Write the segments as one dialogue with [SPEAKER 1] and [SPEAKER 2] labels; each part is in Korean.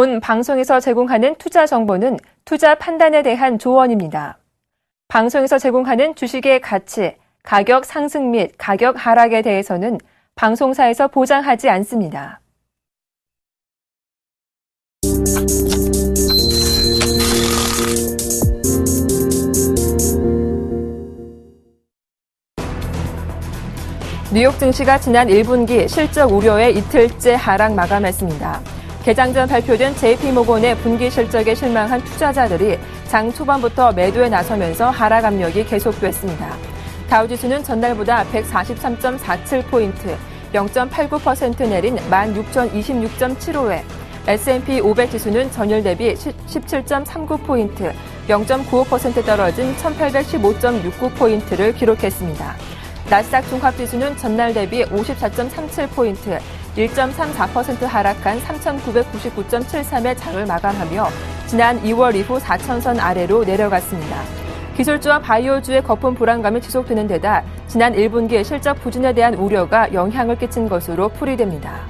[SPEAKER 1] 본 방송에서 제공하는 투자 정보는 투자 판단에 대한 조언입니다. 방송에서 제공하는 주식의 가치, 가격 상승 및 가격 하락에 대해서는 방송사에서 보장하지 않습니다. 뉴욕 증시가 지난 1분기 실적 우려의 이틀째 하락 마감했습니다. 개장 전 발표된 JP모건의 분기 실적에 실망한 투자자들이 장 초반부터 매도에 나서면서 하락 압력이 계속됐습니다. 다우지수는 전날보다 143.47포인트, 0.89% 내린 16,026.75회, S&P 500 지수는 전일 대비 17.39포인트, 0.95% 떨어진 1,815.69포인트를 기록했습니다. 나스닥 종합지수는 전날 대비 54.37포인트, 1.34% 하락한 3,999.73의 장을 마감하며 지난 2월 이후 4,000선 아래로 내려갔습니다. 기술주와 바이오주의 거품 불안감이 지속되는 데다 지난 1분기의 실적 부진에 대한 우려가 영향을 끼친 것으로 풀이됩니다.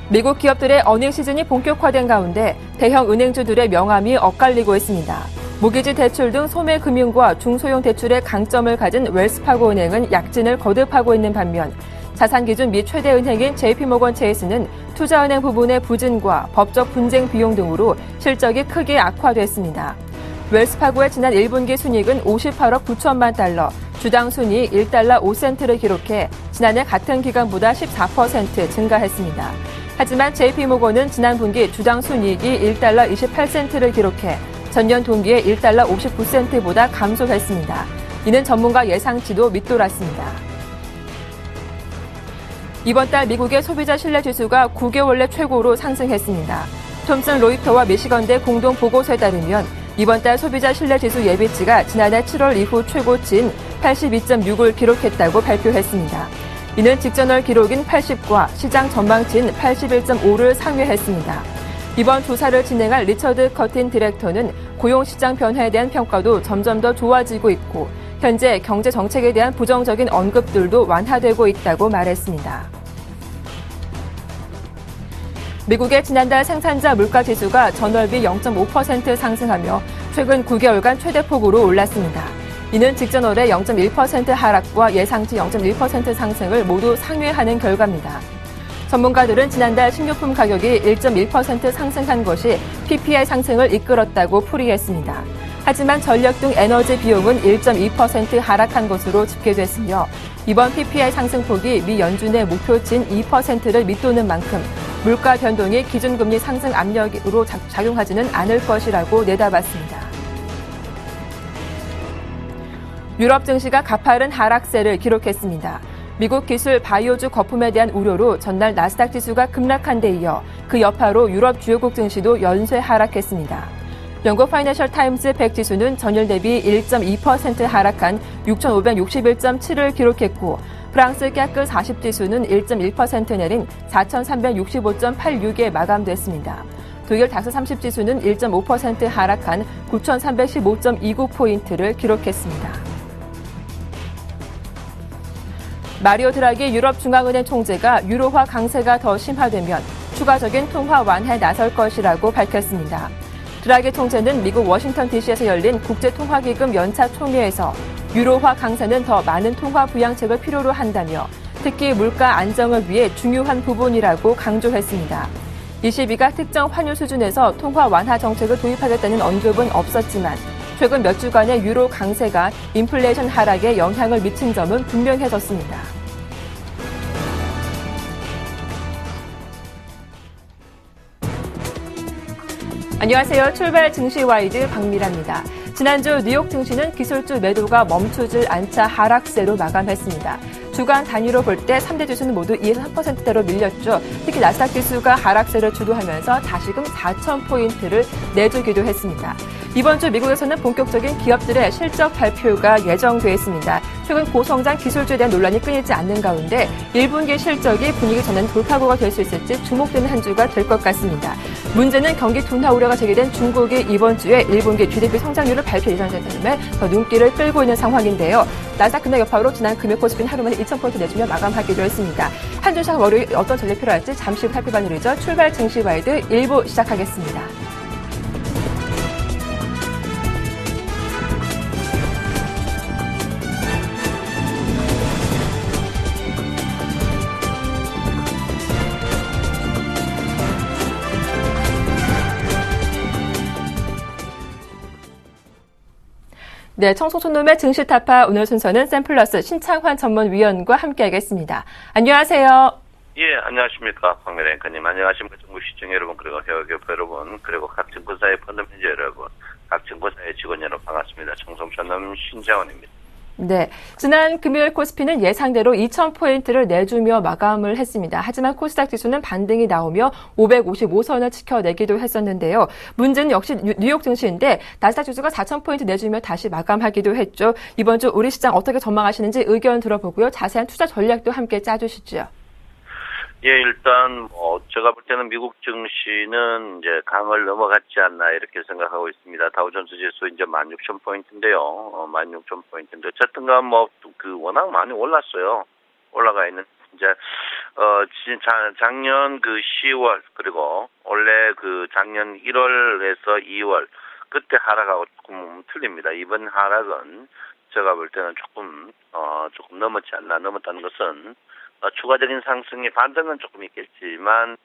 [SPEAKER 1] 미국 기업들의 어닝 시즌이 본격화된 가운데 대형 은행주들의 명암이 엇갈리고 있습니다. 모기지 대출 등 소매 금융과 중소형 대출의 강점을 가진 웰스파고 은행은 약진을 거듭하고 있는 반면 자산 기준 미 최대 은행인 JP모건 체이스는 투자은행 부분의 부진과 법적 분쟁 비용 등으로 실적이 크게 악화됐습니다. 웰스파고의 지난 1분기 순이익은 58억 9천만 달러, 주당 순이익 1달러 5센트를 기록해 지난해 같은 기간보다 14% 증가했습니다. 하지만 JP모건은 지난 분기 주당 순이익이 1달러 28센트를 기록해 전년 동기에 1달러 59센트보다 감소했습니다. 이는 전문가 예상치도 밑돌았습니다. 이번 달 미국의 소비자 신뢰지수가 9개월 내 최고로 상승했습니다. 톰슨 로이터와 미시건대 공동 보고서에 따르면 이번 달 소비자 신뢰지수 예비치가 지난해 7월 이후 최고치인 82.6을 기록했다고 발표했습니다. 이는 직전월 기록인 80과 시장 전망치인 81.5를 상회했습니다. 이번 조사를 진행할 리처드 커틴 디렉터는 고용시장 변화에 대한 평가도 점점 더 좋아지고 있고 현재 경제 정책에 대한 부정적인 언급들도 완화되고 있다고 말했습니다. 미국의 지난달 생산자 물가지수가 전월비 0.5% 상승하며 최근 9개월간 최대폭으로 올랐습니다. 이는 직전월의 0.1% 하락과 예상치 0.1% 상승을 모두 상회하는 결과입니다. 전문가들은 지난달 식료품 가격이 1.1% 상승한 것이 PPI 상승을 이끌었다고 풀이했습니다. 하지만 전력 등 에너지 비용은 1.2% 하락한 것으로 집계됐으며 이번 PPI 상승폭이 미 연준의 목표치인 2%를 밑도는 만큼 물가 변동이 기준금리 상승 압력으로 작용하지는 않을 것이라고 내다봤습니다. 유럽 증시가 가파른 하락세를 기록했습니다. 미국 기술 바이오주 거품에 대한 우려로 전날 나스닥 지수가 급락한 데 이어 그 여파로 유럽 주요국 증시도 연쇄 하락했습니다. 영국 파이낸셜 타임스 100 지수는 전일 대비 1.2% 하락한 6,561.7을 기록했고 프랑스 까크 40 지수는 1.1% 내린 4,365.86에 마감됐습니다. 독일 닥스 30 지수는 1.5% 하락한 9,315.29포인트를 기록했습니다. 마리오 드라기 유럽 중앙은행 총재가 유로화 강세가 더 심화되면 추가적인 통화 완화에 나설 것이라고 밝혔습니다. 드라기 총재는 미국 워싱턴 DC에서 열린 국제통화기금 연차 총회에서 유로화 강세는 더 많은 통화 부양책을 필요로 한다며 특히 물가 안정을 위해 중요한 부분이라고 강조했습니다. ECB가 특정 환율 수준에서 통화 완화 정책을 도입하겠다는 언급은 없었지만 최근 몇 주간의 유로 강세가 인플레이션 하락에 영향을 미친 점은 분명해졌습니다. 안녕하세요. 출발 증시와이드 박미라입니다. 지난주 뉴욕 증시는 기술주 매도가 멈추질 않자 하락세로 마감했습니다. 주간 단위로 볼 때 3대 지수는 모두 2에서 3%대로 밀렸죠. 특히 나스닥 지수가 하락세를 주도하면서 다시금 4,000포인트를 내주기도 했습니다. 이번 주 미국에서는 본격적인 기업들의 실적 발표가 예정돼 있습니다. 최근 고성장 기술주에 대한 논란이 끊이지 않는 가운데 1분기 실적이 분위기 전환 돌파구가 될 수 있을지 주목되는 한 주가 될 것 같습니다. 문제는 경기 둔화 우려가 제기된 중국이 이번 주에 1분기 GDP 성장률을 발표 예정된 다음에 더 눈길을 끌고 있는 상황인데요. 나스닥 급락 여파로 지난 금요 코스피는 하루 만에 2,000포인트 내주며 마감하기도 했습니다. 한 주 시작 월요일 어떤 전략이 필요할지 잠시 후 살펴봐는 일이죠. 출발 증시 와이드 1부 시작하겠습니다. 네, 청송촌놈의 증시 타파 오늘 순서는 샘플러스 신창환 전문위원과 함께하겠습니다. 안녕하세요.
[SPEAKER 2] 예, 안녕하십니까. 황미래 앵커님. 안녕하십니까. 전국 시청 여러분, 그리고 회원교포 여러분, 그리고 각 증권사의 펀드 매니저 여러분, 각 증권사의 직원 여러분 반갑습니다. 청송촌놈 신창환입니다.
[SPEAKER 1] 네, 지난 금요일 코스피는 예상대로 2,000포인트를 내주며 마감을 했습니다. 하지만 코스닥 지수는 반등이 나오며 555선을 지켜내기도 했었는데요. 문제는 역시 뉴욕 증시인데 나스닥 지수가 4,000포인트 내주며 다시 마감하기도 했죠. 이번 주 우리 시장 어떻게 전망하시는지 의견 들어보고요. 자세한 투자 전략도 함께 짜주시죠.
[SPEAKER 2] 예, 일단 제가 볼 때는 미국 증시는 이제 강을 넘어갔지 않나 이렇게 생각하고 있습니다. 다우존스 지수 이제 16,000포인트인데요. 16,000포인트인데 어쨌든간 워낙 많이 올랐어요. 올라가 있는 이제 작년 그 10월 그리고 원래 그 작년 1월에서 2월 그때 하락하고 조금 틀립니다. 이번 하락은 제가 볼 때는 조금 넘었지 않나. 넘었다는 것은 추가적인 상승의 반등은 조금 있겠지만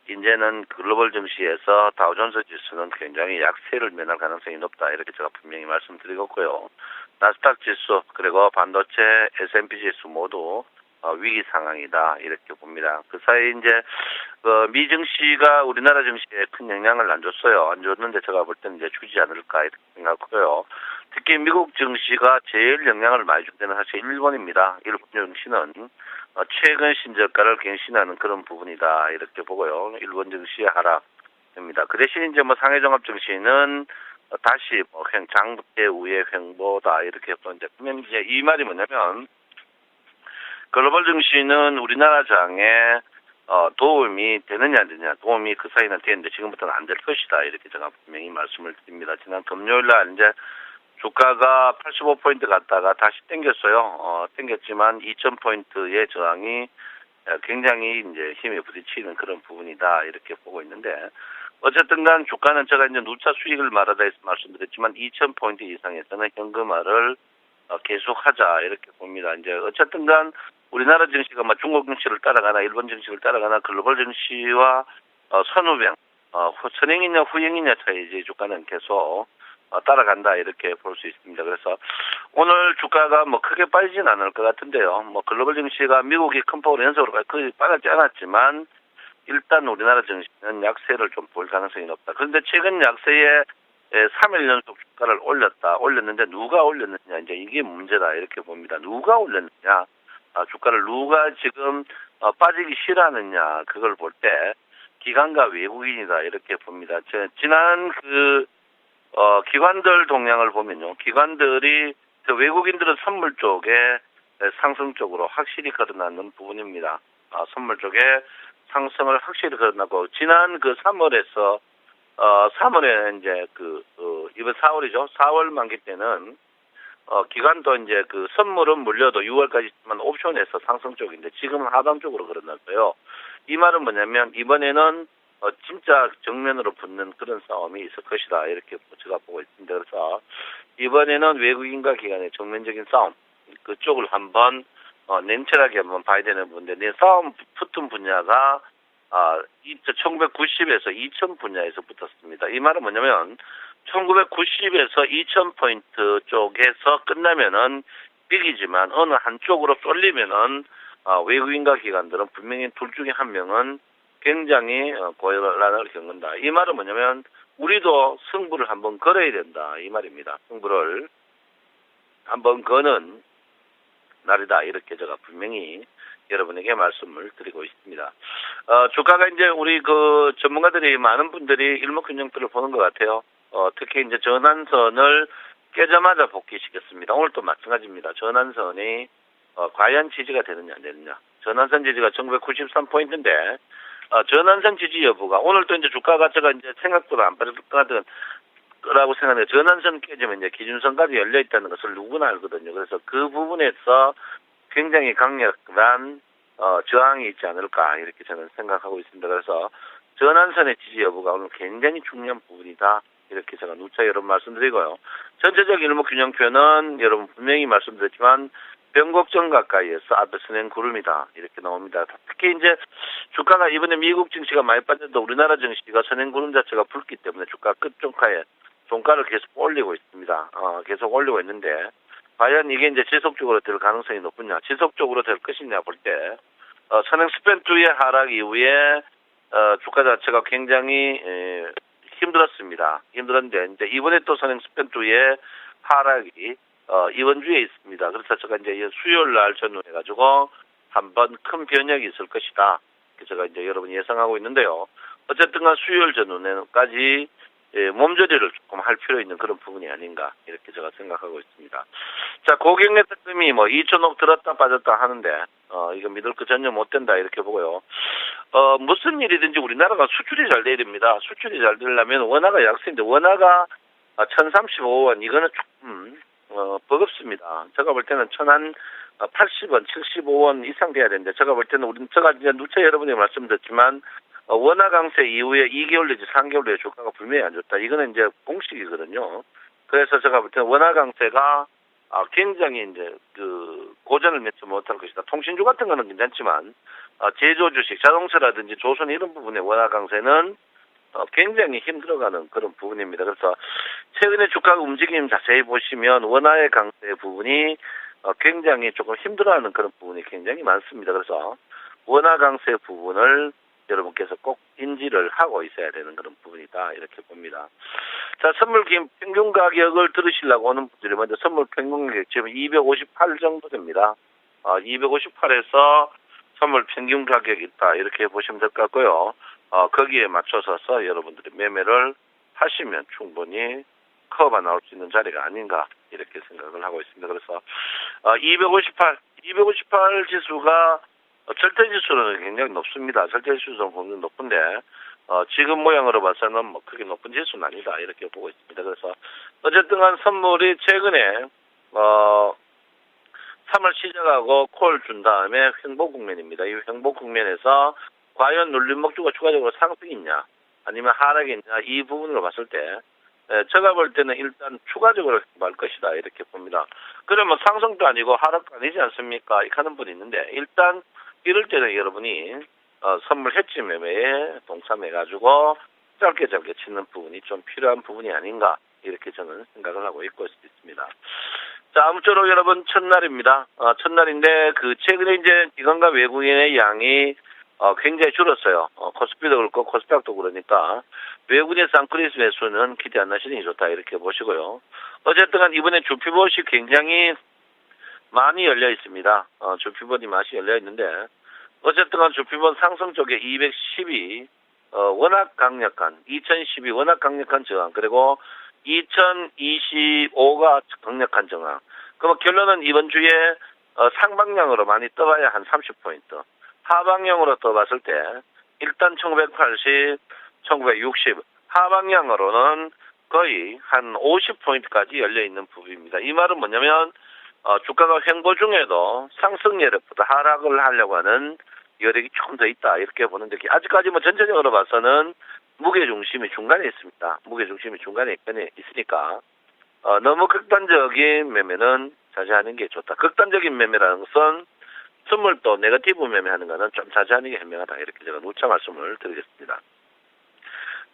[SPEAKER 2] 이제는 글로벌 증시에서 다우존스 지수는 굉장히 약세를 면할 가능성이 높다 이렇게 제가 분명히 말씀드리겠고요. 나스닥 지수 그리고 반도체 S&P 지수 모두 위기 상황이다 이렇게 봅니다. 그 사이 이제 미 증시가 우리나라 증시에 큰 영향을 안 줬어요. 안 줬는데 제가 볼 때는 이제 주지 않을까 이렇게 생각하고요. 특히 미국 증시가 제일 영향을 많이 준 데는 사실 일본입니다. 일본 증시는 최근 신저가를 갱신하는 그런 부분이다 이렇게 보고요. 일본 증시의 하락입니다. 그 대신 이제 상해종합 증시는 다시 장대 우의 횡보다 이렇게 보는데 그러면 이제 이 말이 뭐냐면 글로벌 증시는 우리나라 장에 도움이 되느냐 안 되느냐 도움이 그 사이는 되는데 지금부터는 안 될 것이다 이렇게 제가 분명히 말씀을 드립니다. 지난 금요일 날 이제 주가가 85포인트 갔다가 다시 땡겼어요. 땡겼지만 2,000포인트의 저항이 굉장히 이제 힘에 부딪히는 그런 부분이다 이렇게 보고 있는데 어쨌든 간 주가는 제가 이제 누차 수익을 말하다 해서 말씀드렸지만 2,000포인트 이상에서는 현금화를 계속하자 이렇게 봅니다. 이제 어쨌든 간 우리나라 증시가 중국 증시를 따라가나 일본 증시를 따라가나 글로벌 증시와 선후병, 선행이냐 후행이냐 차이지 주가는 계속 따라간다 이렇게 볼 수 있습니다. 그래서 오늘 주가가 크게 빠지진 않을 것 같은데요. 글로벌 증시가 미국이 큰 폭으로 연속으로 거의 빠졌지 않았지만 일단 우리나라 증시는 약세를 좀 볼 가능성이 높다. 그런데 최근 약세에 3일 연속 주가를 올렸는데 누가 올렸느냐 이제 이게 문제다 이렇게 봅니다. 누가 올렸느냐 주가를 누가 지금 빠지기 싫어하느냐 그걸 볼 때 기관과 외국인이다 이렇게 봅니다. 지난 기관들 동향을 보면요. 기관들이 외국인들은 선물 쪽에 상승 쪽으로 확실히 거듭나는 부분입니다. 선물 쪽에 상승을 확실히 거듭나고 지난 3월에서 3월에 이제 이번 4월이죠. 4월 만기 때는 기관도 이제 선물은 물려도 6월까지 있지만 옵션에서 상승 쪽인데 지금은 하방 쪽으로 거듭났어요. 이 말은 뭐냐면 이번에는 진짜 정면으로 붙는 그런 싸움이 있을 것이다 이렇게 제가 보고 있습니다. 그래서 이번에는 외국인과 기관의 정면적인 싸움 그쪽을 한번 냉철하게 한번 봐야 되는 부분인데 내 싸움 붙은 분야가 1990에서 2000 분야에서 붙었습니다. 이 말은 뭐냐면 1990에서 2000포인트 쪽에서 끝나면은 빅이지만 어느 한쪽으로 쏠리면은 외국인과 기관들은 분명히 둘 중에 한 명은 굉장히 고난을 겪는다. 이 말은 뭐냐면 우리도 승부를 한번 걸어야 된다. 이 말입니다. 승부를 한번 거는 날이다. 이렇게 제가 분명히 여러분에게 말씀을 드리고 있습니다. 주가가 이제 우리 전문가들이 많은 분들이 일목균형들을 보는 것 같아요. 특히 이제 전환선을 깨자마자 복귀시켰습니다. 오늘도 마찬가지입니다. 전환선이 과연 지지가 되느냐 안 되느냐. 전환선 지지가 1993포인트인데 전환선 지지 여부가 오늘 또 이제 주가가 제가 이제 생각보다 안 빠질 것 같은 거라고 생각해요. 전환선 깨지면 이제 기준선까지 열려 있다는 것을 누구나 알거든요. 그래서 그 부분에서 굉장히 강력한 저항이 있지 않을까 이렇게 저는 생각하고 있습니다. 그래서 전환선의 지지 여부가 오늘 굉장히 중요한 부분이다. 이렇게 제가 누차 여러분 말씀드리고요. 전체적 일목균형표는 여러분 분명히 말씀드렸지만 변곡점 가까이에서 앞에 선행 구름이다 이렇게 나옵니다. 특히 이제 주가가 이번에 미국 증시가 많이 빠져도 우리나라 증시가 선행 구름 자체가 붉기 때문에 주가 끝종가에 종가를 계속 올리고 있습니다. 계속 올리고 있는데 과연 이게 이제 지속적으로 될 가능성이 높으냐, 지속적으로 될 것이냐 볼 때 선행 스팬2의 하락 이후에 주가 자체가 굉장히 힘들었습니다. 힘들었는데 이제 이번에 또 선행 스팬2의 하락이 이번 주에 있습니다. 그래서 제가 이제 수요일 날 전후해가지고 한번 큰 변혁이 있을 것이다. 제가 이제 여러분 예상하고 있는데요. 어쨌든간 수요일 전후까지 몸조리를 조금 할 필요 있는 그런 부분이 아닌가 이렇게 제가 생각하고 있습니다. 자, 고객 네트금이 뭐 2천억 들었다 빠졌다 하는데 이거 믿을 거 전혀 못 된다 이렇게 보고요. 무슨 일이든지 우리나라가 수출이 잘 돼야 됩니다. 수출이 잘 되려면 원화가 약세인데 원화가 1,035원 이거는 조금 버겁습니다. 제가 볼 때는 1,080원, 75원 이상 돼야 되는데 제가 볼 때는 제가 이제 누차 여러분이 말씀드렸지만 원화 강세 이후에 2개월 내지 3개월 내에 주가가 분명히 안 좋다. 이거는 이제 공식이거든요. 그래서 제가 볼 때는 원화 강세가 굉장히 이제 고전을 맺지 못할 것이다. 통신주 같은 거는 괜찮지만 제조 주식, 자동차라든지 조선 이런 부분의 원화 강세는 굉장히 힘들어가는 그런 부분입니다. 그래서 최근에 주가 움직임 자세히 보시면 원화의 강세 부분이 굉장히 조금 힘들어하는 그런 부분이 굉장히 많습니다. 그래서 원화 강세 부분을 여러분께서 꼭 인지를 하고 있어야 되는 그런 부분이다 이렇게 봅니다. 자, 선물 평균 가격을 들으시려고 하는 분들이 먼저 선물 평균 가격 지금 258 정도 됩니다. 258에서 선물 평균 가격이 있다 이렇게 보시면 될 것 같고요. 거기에 맞춰서 여러분들이 매매를 하시면 충분히 커버가 나올 수 있는 자리가 아닌가 이렇게 생각을 하고 있습니다. 그래서 258 지수가 절대 지수는 굉장히 높습니다. 절대 지수는 굉장히 높은데 지금 모양으로 봐서는 뭐 크게 높은 지수는 아니다 이렇게 보고 있습니다. 그래서 어쨌든간 선물이 최근에 3월 시작하고 콜 준 다음에 횡보 국면입니다. 이 횡보 국면에서 과연 눌림목주가 추가적으로 상승이 있냐 아니면 하락이 있냐 이 부분으로 봤을 때 제가 볼 때는 일단 추가적으로 할 것이다 이렇게 봅니다. 그러면 상승도 아니고 하락도 아니지 않습니까? 이렇게 하는 분이 있는데 일단 이럴 때는 여러분이 선물 해지 매매에 동참해가지고 짧게 치는 부분이 좀 필요한 부분이 아닌가 이렇게 저는 생각을 하고 있습니다. 자, 아무쪼록 여러분 첫날입니다. 첫날인데 최근에 이제 기관과 외국인의 양이 굉장히 줄었어요. 코스피도 그렇고 코스닥도 그러니까 외국인의 쌍크리스 매수는 기대 안 하시는 게 좋다 이렇게 보시고요. 어쨌든 이번에 주피봇이 굉장히 많이 열려 있습니다. 주피봇이 많이 열려 있는데 어쨌든 주피봇 상승 쪽에 210이 워낙 강력한 2012 워낙 강력한 저항 그리고 2025가 강력한 저항. 그럼 결론은 이번 주에 상방향으로 많이 떠봐야 한 30포인트. 하방향으로 떠봤을 때 일단 1980, 1960 하방향으로는 거의 한 50포인트까지 열려있는 부분입니다. 이 말은 뭐냐면 주가가 횡보 중에도 상승 여력보다 하락을 하려고 하는 여력이 조금 더 있다 이렇게 보는데 아직까지 뭐 전체적으로 봐서는 무게중심이 중간에 있습니다. 무게중심이 중간에 있으니까 너무 극단적인 매매는 자제하는 게 좋다. 극단적인 매매라는 것은 선물도 네거티브 매매하는 거는 좀 자제하는 게 현명하다. 이렇게 제가 누차 말씀을 드리겠습니다.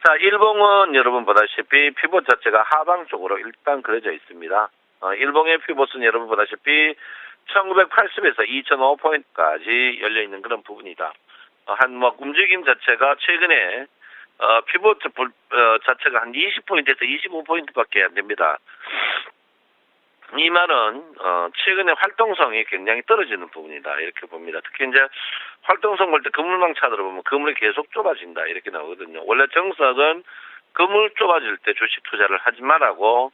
[SPEAKER 2] 자, 일봉은 여러분 보다시피 피봇 자체가 하방 쪽으로 일단 그려져 있습니다. 일봉의 피봇은 여러분 보다시피 1980에서 2005포인트까지 열려있는 그런 부분이다. 움직임 자체가 최근에 피봇 자체가 한 20포인트에서 25포인트밖에 안 됩니다. 이 말은 최근에 활동성이 굉장히 떨어지는 부분이다 이렇게 봅니다. 특히 이제 활동성 볼 때 그물망 차트로 보면 그물이 계속 좁아진다 이렇게 나오거든요. 원래 정석은 그물 좁아질 때 주식 투자를 하지 말라고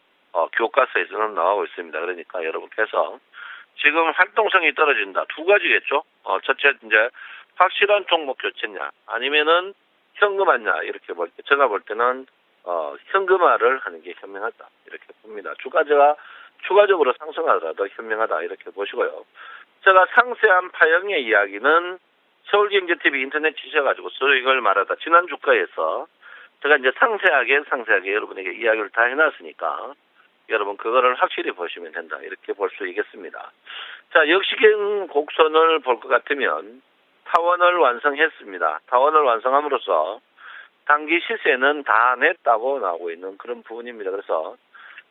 [SPEAKER 2] 교과서에서는 나오고 있습니다. 그러니까 여러분께서 지금 활동성이 떨어진다 두 가지겠죠. 첫째 이제 확실한 종목 교체냐 아니면은 현금화냐 이렇게 볼 때 제가 볼 때는 현금화를 하는 게 현명하다 이렇게 봅니다. 주가가 추가적으로 상승하더라도 현명하다 이렇게 보시고요. 제가 상세한 파형의 이야기는 서울경제TV 인터넷 치셔가지고 이걸 말하다 지난 주가에서 제가 이제 상세하게 여러분에게 이야기를 다 해놨으니까 여러분 그거를 확실히 보시면 된다 이렇게 볼 수 있겠습니다. 자, 역시경 곡선을 볼 것 같으면 타원을 완성했습니다. 타원을 완성함으로써 단기 시세는 다 냈다고 나오고 있는 그런 부분입니다. 그래서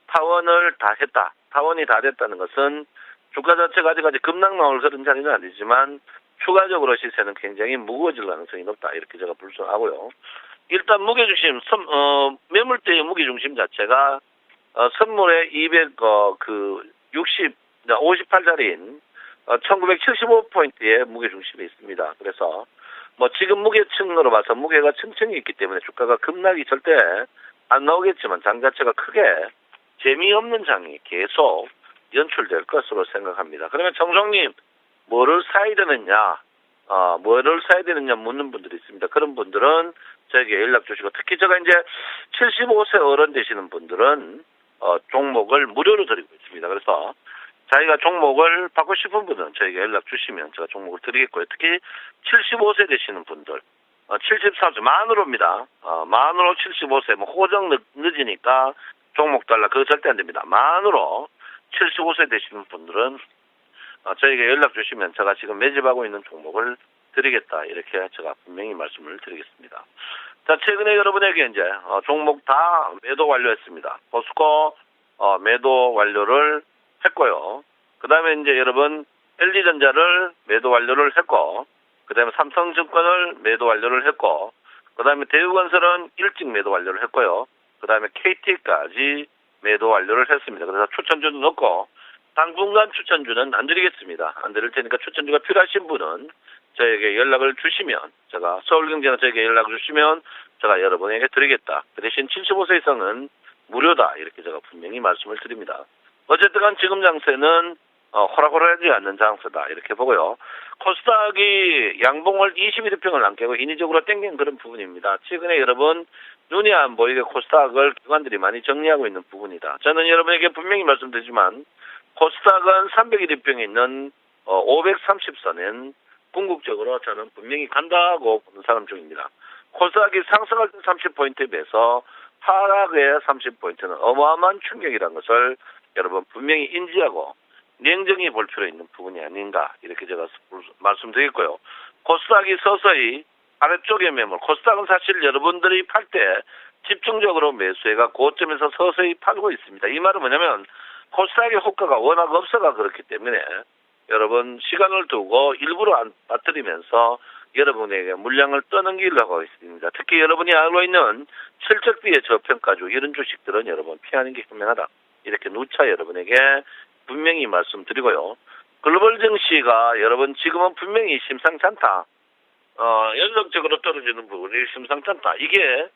[SPEAKER 2] 타원을 다 했다. 타원이 다 됐다는 것은 주가 자체가 아직까지 급락 나올 그런 자리는 아니지만 추가적으로 시세는 굉장히 무거워질 가능성이 높다. 이렇게 제가 불성하고요. 일단 무게중심, 매물대의 무게중심 자체가 선물에 58자리인 1975포인트의 무게중심이 있습니다. 그래서 지금 무게층으로 봐서 무게가 층층이 있기 때문에 주가가 급락이 절대 안 나오겠지만 장 자체가 크게 재미없는 장이 계속 연출될 것으로 생각합니다. 그러면 정성님 뭐를 사야 되느냐 묻는 분들이 있습니다. 그런 분들은 저에게 연락 주시고 특히 제가 이제 75세 어른 되시는 분들은 종목을 무료로 드리고 있습니다. 그래서 자기가 종목을 받고 싶은 분은 저에게 연락 주시면 제가 종목을 드리겠고요. 특히 75세 되시는 분들 73세 만으로입니다. 만으로 75세 호정 늦으니까 종목 달라 그거 절대 안 됩니다. 만으로 75세 되시는 분들은 저에게 연락 주시면 제가 지금 매집하고 있는 종목을 드리겠다 이렇게 제가 분명히 말씀을 드리겠습니다. 자, 최근에 여러분에게 이제 종목 다 매도 완료했습니다. 포스코 매도 완료를 했고요. 그 다음에 이제 여러분 LG전자를 매도 완료를 했고, 그 다음에 삼성증권을 매도 완료를 했고, 그 다음에 대우건설은 일찍 매도 완료를 했고요. 그 다음에 KT까지 매도 완료를 했습니다. 그래서 추천주는 없고 당분간 추천주는 안 드리겠습니다. 안 드릴 테니까 추천주가 필요하신 분은 저에게 연락을 주시면 제가 서울경제나 저에게 연락을 주시면 제가 여러분에게 드리겠다. 그 대신 75세 이상은 무료다. 이렇게 제가 분명히 말씀을 드립니다. 어쨌든 간 지금 장세는 호락호락하지 않는 장세다. 이렇게 보고요. 코스닥이 양봉을 21일평을 안 깨고 인위적으로 땡긴 그런 부분입니다. 최근에 여러분 눈이 안 보이게 코스닥을 기관들이 많이 정리하고 있는 부분이다. 저는 여러분에게 분명히 말씀드리지만 코스닥은 301일평에 있는 530선엔 궁극적으로 저는 분명히 간다고 보는 사람 중입니다. 코스닥이 상승할 때 30포인트에 비해서 하락의 30포인트는 어마어마한 충격이라는 것을 여러분 분명히 인지하고 냉정히 볼 필요 있는 부분이 아닌가 이렇게 제가 말씀드리고요. 코스닥이 서서히 아래쪽에 매물, 코스닥은 사실 여러분들이 팔 때 집중적으로 매수해가 고점에서 서서히 팔고 있습니다. 이 말은 뭐냐면 코스닥의 호가가 워낙 없어가 그렇기 때문에 여러분 시간을 두고 일부러 안 빠뜨리면서 여러분에게 물량을 떠넘기려고 있습니다. 특히 여러분이 알고 있는 실적비의 저평가주 이런 주식들은 여러분 피하는 게 현명하다. 이렇게 누차 여러분에게 분명히 말씀드리고요. 글로벌 증시가 여러분 지금은 분명히 심상치 않다. 연속적으로 떨어지는 부분이 심상치 않다. 이게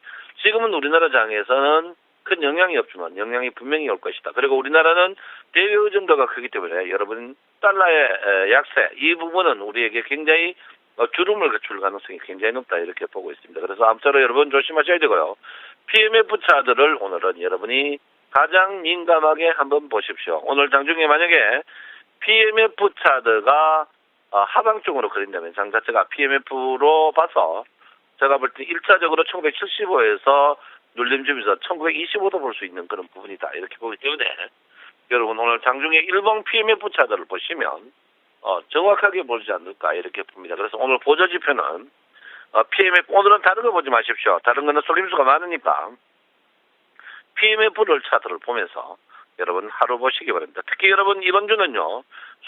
[SPEAKER 2] 지금은 우리나라 장에서는 큰 영향이 없지만 영향이 분명히 올 것이다. 그리고 우리나라는 대외 의존도가 크기 때문에 여러분 달러의 약세 이 부분은 우리에게 굉장히 주름을 갖출 가능성이 굉장히 높다 이렇게 보고 있습니다. 그래서 아무쪼록 여러분 조심하셔야 되고요. PMF 차트를 오늘은 여러분이 가장 민감하게 한번 보십시오. 오늘 장중에 만약에 PMF 차트가 하방 쪽으로 그린다면 장 자체가 PMF로 봐서 제가 볼 때 1차적으로 1975에서 눌림점에서 1925도 볼 수 있는 그런 부분이다. 이렇게 보기 때문에 여러분 오늘 장중에 일봉 PMF 차트를 보시면 정확하게 보지 않을까 이렇게 봅니다. 그래서 오늘 보조지표는 PMF 오늘은 다른 거 보지 마십시오. 다른 거는 속임수가 많으니까 PMF를 차트를 보면서 여러분 하루 보시기 바랍니다. 특히 여러분 이번 주는요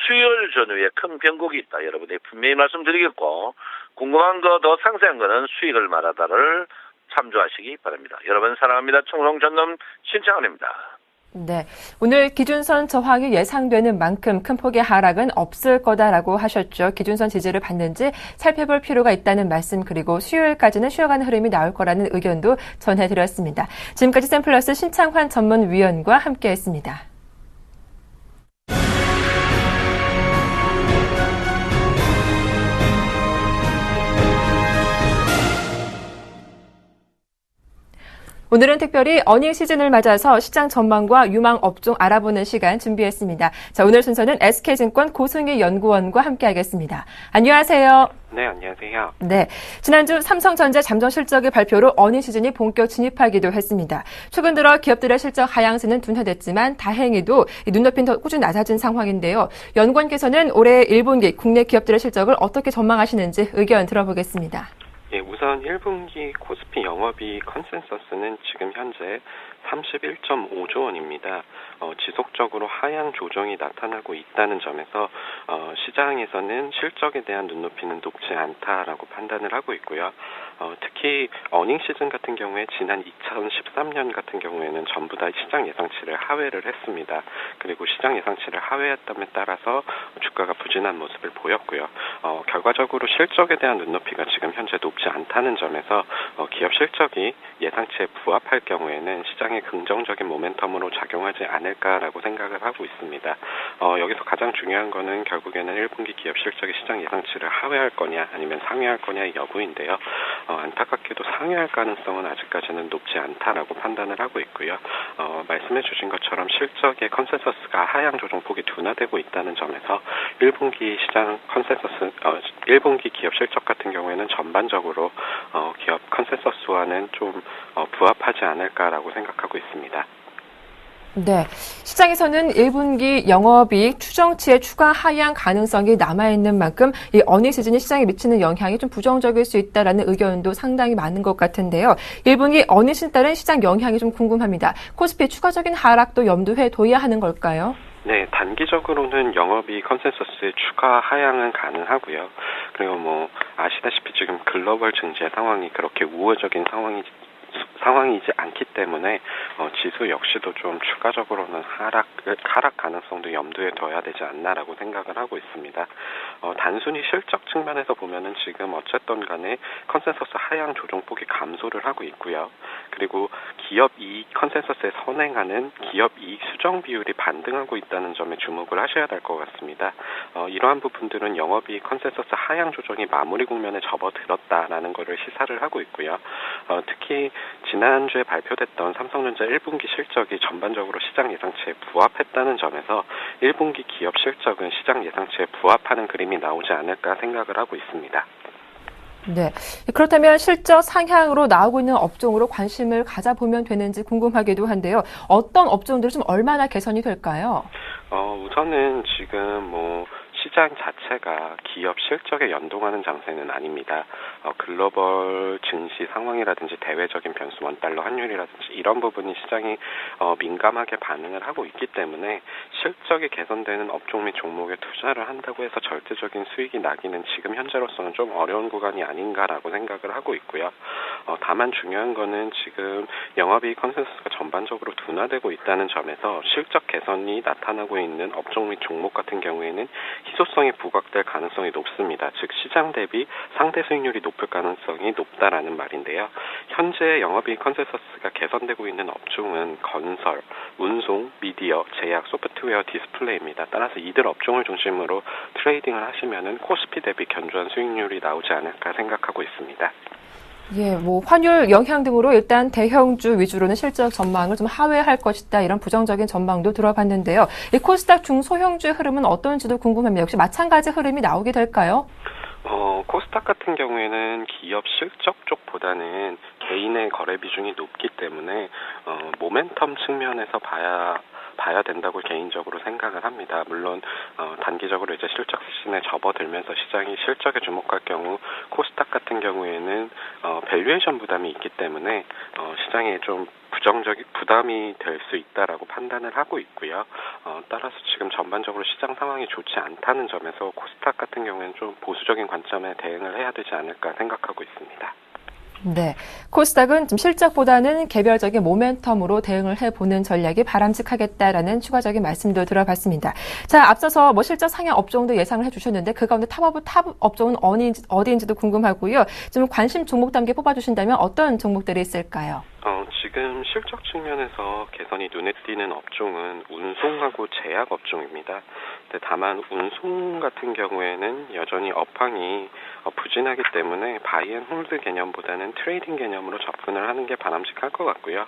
[SPEAKER 2] 수요일 전후에 큰 변곡이 있다. 여러분이 분명히 말씀드리겠고 궁금한 거 더 상세한 거는 수익을 말하다를 참조하시기 바랍니다. 여러분 사랑합니다. 청송전남 신창원입니다.
[SPEAKER 1] 네, 오늘 기준선 저항이 예상되는 만큼 큰 폭의 하락은 없을 거다라고 하셨죠. 기준선 지지를 받는지 살펴볼 필요가 있다는 말씀 그리고 수요일까지는 쉬어가는 흐름이 나올 거라는 의견도 전해드렸습니다. 지금까지 샘플러스 신창환 전문위원과 함께했습니다. 오늘은 특별히 어닝 시즌을 맞아서 시장 전망과 유망 업종 알아보는 시간 준비했습니다. 자, 오늘 순서는 SK증권 고승희 연구원과 함께하겠습니다. 안녕하세요.
[SPEAKER 3] 네, 안녕하세요.
[SPEAKER 1] 네, 지난주 삼성전자 잠정 실적의 발표로 어닝 시즌이 본격 진입하기도 했습니다. 최근 들어 기업들의 실적 하향세는 둔화됐지만 다행히도 눈높이는 더 꾸준히 낮아진 상황인데요. 연구원께서는 올해 1분기 국내 기업들의 실적을 어떻게 전망하시는지 의견 들어보겠습니다.
[SPEAKER 3] 예, 우선 1분기 코스피 영업이익 컨센서스는 지금 현재 31.5조 원입니다. 지속적으로 하향 조정이 나타나고 있다는 점에서 시장에서는 실적에 대한 눈높이는 높지 않다라고 판단을 하고 있고요. 특히 어닝 시즌 같은 경우에 지난 2013년 같은 경우에는 전부 다 시장 예상치를 하회를 했습니다. 그리고 시장 예상치를 하회했담에 따라서 주가가 부진한 모습을 보였고요. 결과적으로 실적에 대한 눈높이가 지금 현재 높지 않다는 점에서 기업 실적이 예상치에 부합할 경우에는 시장에 긍정적인 모멘텀으로 작용하지 않을까라고 생각을 하고 있습니다. 여기서 가장 중요한 거는 결국에는 1분기 기업 실적이 시장 예상치를 하회할 거냐 아니면 상회할 거냐의 여부인데요. 안타깝게도 상회할 가능성은 아직까지는 높지 않다라고 판단을 하고 있고요. 말씀해 주신 것처럼 실적의 컨센서스가 하향 조정폭이 둔화되고 있다는 점에서 1분기 시장 컨센서스, 1분기 기업 실적 같은 경우에는 전반적으로 기업 컨센서스와는 좀 부합하지 않을까라고 생각하고 있습니다.
[SPEAKER 1] 네, 시장에서는 1분기 영업이익 추정치의 추가 하향 가능성이 남아있는 만큼 이 어닝 시즌이 시장에 미치는 영향이 좀 부정적일 수 있다라는 의견도 상당히 많은 것 같은데요. 1분기 어닝 시즌에 따른 시장 영향이 좀 궁금합니다. 코스피 추가적인 하락도 염두에 둬야 하는 걸까요?
[SPEAKER 3] 네, 단기적으로는 영업이익 컨센서스의 추가 하향은 가능하고요. 그리고 아시다시피 지금 글로벌 증시의 상황이 그렇게 우호적인 상황이지 않기 때문에 지수 역시도 좀 추가적으로는 하락 가능성도 염두에 둬야 되지 않나라고 생각을 하고 있습니다. 단순히 실적 측면에서 보면은 지금 어쨌든 간에 컨센서스 하향 조정폭이 감소를 하고 있고요. 그리고 기업 이익 컨센서스에 선행하는 기업 이익 수정 비율이 반등하고 있다는 점에 주목을 하셔야 될 것 같습니다. 이러한 부분들은 영업이익 컨센서스 하향 조정이 마무리 국면에 접어들었다라는 것을 시사를 하고 있고요. 특히 지난주에 발표됐던 삼성전자 1분기 실적이 전반적으로 시장 예상치에 부합했다는 점에서 1분기 기업 실적은 시장 예상치에 부합하는 그림이 나오지 않을까 생각을 하고 있습니다.
[SPEAKER 1] 네, 그렇다면 실적 상향으로 나오고 있는 업종으로 관심을 가져보면 되는지 궁금하기도 한데요. 어떤 업종들이 좀 얼마나 개선이 될까요?
[SPEAKER 3] 우선은 지금 시장 자체가 기업 실적에 연동하는 장세는 아닙니다. 글로벌 증시 상황이라든지 대외적인 변수, 원달러 환율이라든지 이런 부분이 시장이 민감하게 반응을 하고 있기 때문에 실적이 개선되는 업종 및 종목에 투자를 한다고 해서 절대적인 수익이 나기는 지금 현재로서는 좀 어려운 구간이 아닌가라고 생각을 하고 있고요. 다만 중요한 거는 지금 영업이익 컨센서스가 전반적으로 둔화되고 있다는 점에서 실적 개선이 나타나고 있는 업종 및 종목 같은 경우에는 희소성이 부각될 가능성이 높습니다. 즉 시장 대비 상대 수익률이 높을 가능성이 높다라는 말인데요. 현재 영업이익 컨센서스가 개선되고 있는 업종은 건설, 운송, 미디어, 제약, 소프트웨어, 디스플레이입니다. 따라서 이들 업종을 중심으로 트레이딩을 하시면은 코스피 대비 견조한 수익률이 나오지 않을까 생각하고 있습니다.
[SPEAKER 1] 예, 환율 영향 등으로 일단 대형주 위주로는 실적 전망을 좀 하회할 것이다. 이런 부정적인 전망도 들어봤는데요. 이 코스닥 중소형주의 흐름은 어떤지도 궁금합니다. 역시 마찬가지 흐름이 나오게 될까요?
[SPEAKER 3] 코스닥 같은 경우에는 기업 실적 쪽보다는 개인의 거래 비중이 높기 때문에 모멘텀 측면에서 봐야 된다고 개인적으로 생각을 합니다. 물론 단기적으로 이제 실적 시즌에 접어들면서 시장이 실적에 주목할 경우 코스닥 같은 경우에는 밸류에이션 부담이 있기 때문에 시장에 좀 부담이 될 수 있다라고 판단을 하고 있고요. 따라서 지금 전반적으로 시장 상황이 좋지 않다는 점에서 코스닥 같은 경우에는 좀 보수적인 관점에 대응을 해야 되지 않을까 생각하고 있습니다.
[SPEAKER 1] 네, 코스닥은 좀 실적보다는 개별적인 모멘텀으로 대응을 해보는 전략이 바람직하겠다라는 추가적인 말씀도 들어봤습니다. 자, 앞서서 실적 상향 업종도 예상을 해주셨는데 그 가운데 탑 업종은 어디인지도 궁금하고요. 좀 관심 종목담게 뽑아주신다면 어떤 종목들이 있을까요?
[SPEAKER 3] 지금 실적 측면에서 개선이 눈에 띄는 업종은 운송하고 제약 업종입니다. 다만 운송 같은 경우에는 여전히 업황이 부진하기 때문에 바이 앤 홀드 개념보다는 트레이딩 개념으로 접근을 하는 게 바람직할 것 같고요.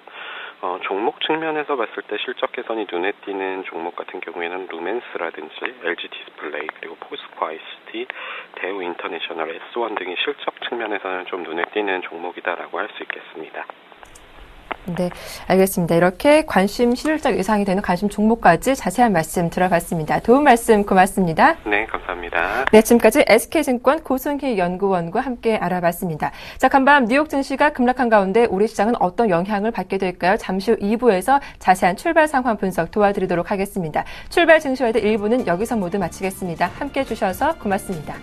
[SPEAKER 3] 종목 측면에서 봤을 때 실적 개선이 눈에 띄는 종목 같은 경우에는 루멘스라든지 LG 디스플레이 그리고 포스코 ICT, 대우 인터내셔널, S1 등이 실적 측면에서는 좀 눈에 띄는 종목이다라고 할 수 있겠습니다.
[SPEAKER 1] 네, 알겠습니다. 이렇게 관심 실질적 예상이 되는 관심 종목까지 자세한 말씀 들어봤습니다. 도움 말씀 고맙습니다.
[SPEAKER 3] 네, 감사합니다.
[SPEAKER 1] 네, 지금까지 SK증권 고승희 연구원과 함께 알아봤습니다. 자, 간밤 뉴욕 증시가 급락한 가운데 우리 시장은 어떤 영향을 받게 될까요? 잠시 후 2부에서 자세한 출발 상황 분석 도와드리도록 하겠습니다. 출발 증시와의 1부는 여기서 모두 마치겠습니다. 함께해 주셔서 고맙습니다.